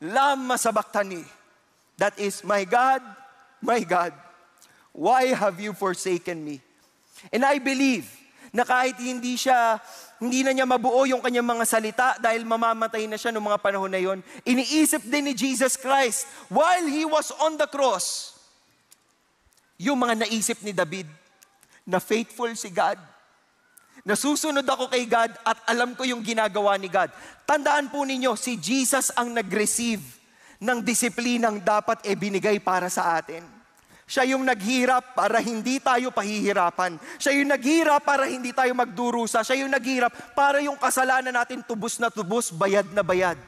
lama sabachthani. That is, my God, why have you forsaken me? And I believe na kahit hindi na niya mabuo yung kanyang mga salita dahil mamamatay na siya noong mga panahon na yon, iniisip din ni Jesus Christ while He was on the cross, yung mga naisip ni David, na faithful si God, nasusunod ako kay God at alam ko yung ginagawa ni God. Tandaan po ninyo, si Jesus ang nag-receive ng disiplinang dapat binigay para sa atin. Siya yung naghirap para hindi tayo pahihirapan. Siya yung naghirap para hindi tayo magdurusa. Siya yung naghirap para yung kasalanan natin tubos na tubos, bayad na bayad.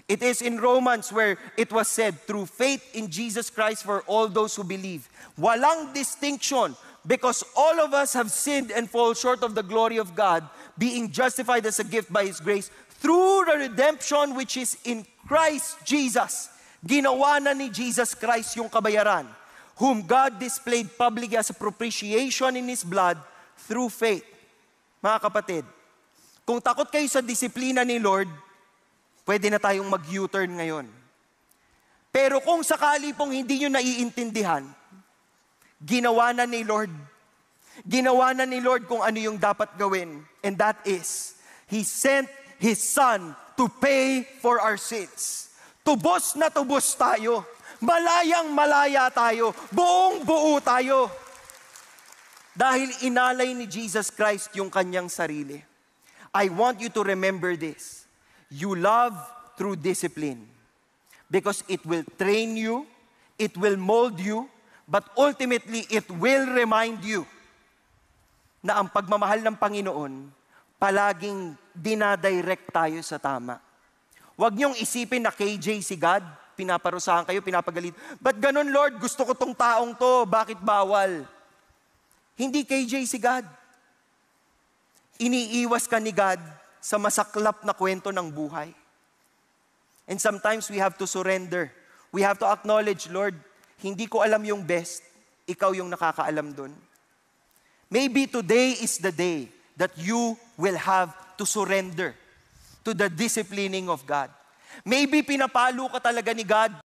It is in Romans where it was said, through faith in Jesus Christ for all those who believe. Walang distinction, because all of us have sinned and fall short of the glory of God, being justified as a gift by His grace, through the redemption which is in Christ Jesus. Ginawa na ni Jesus Christ yung kabayaran, whom God displayed publicly as a propitiation in His blood through faith. Mga kapatid, kung takot kayo sa disiplina ni Lord, pwede na tayong mag-U-turn ngayon. Pero kung sakali pong hindi nyo naiintindihan, ginawa na ni Lord. Ginawa na ni Lord kung ano yung dapat gawin. And that is, He sent His Son to pay for our sins. Tubos na tubos tayo. Malayang malaya tayo. Buong buo tayo. Dahil inalay ni Jesus Christ yung kanyang sarili. I want you to remember this. You love through discipline. Because it will train you, it will mold you, but ultimately, it will remind you na ang pagmamahal ng Panginoon, palaging dinadirect tayo sa tama. Huwag niyong isipin na KJ si God, pinaparusahan kayo, pinapagalit. Ba't ganun, Lord? Gusto ko tong taong to, bakit bawal? Hindi KJ si God. Iniiwas ka ni God sa masaklap na kwento ng buhay. And sometimes we have to surrender. We have to acknowledge, Lord, hindi ko alam yung best, ikaw yung nakakaalam dun. Maybe today is the day that you will have to surrender to the disciplining of God. Maybe pinapalo ka talaga ni God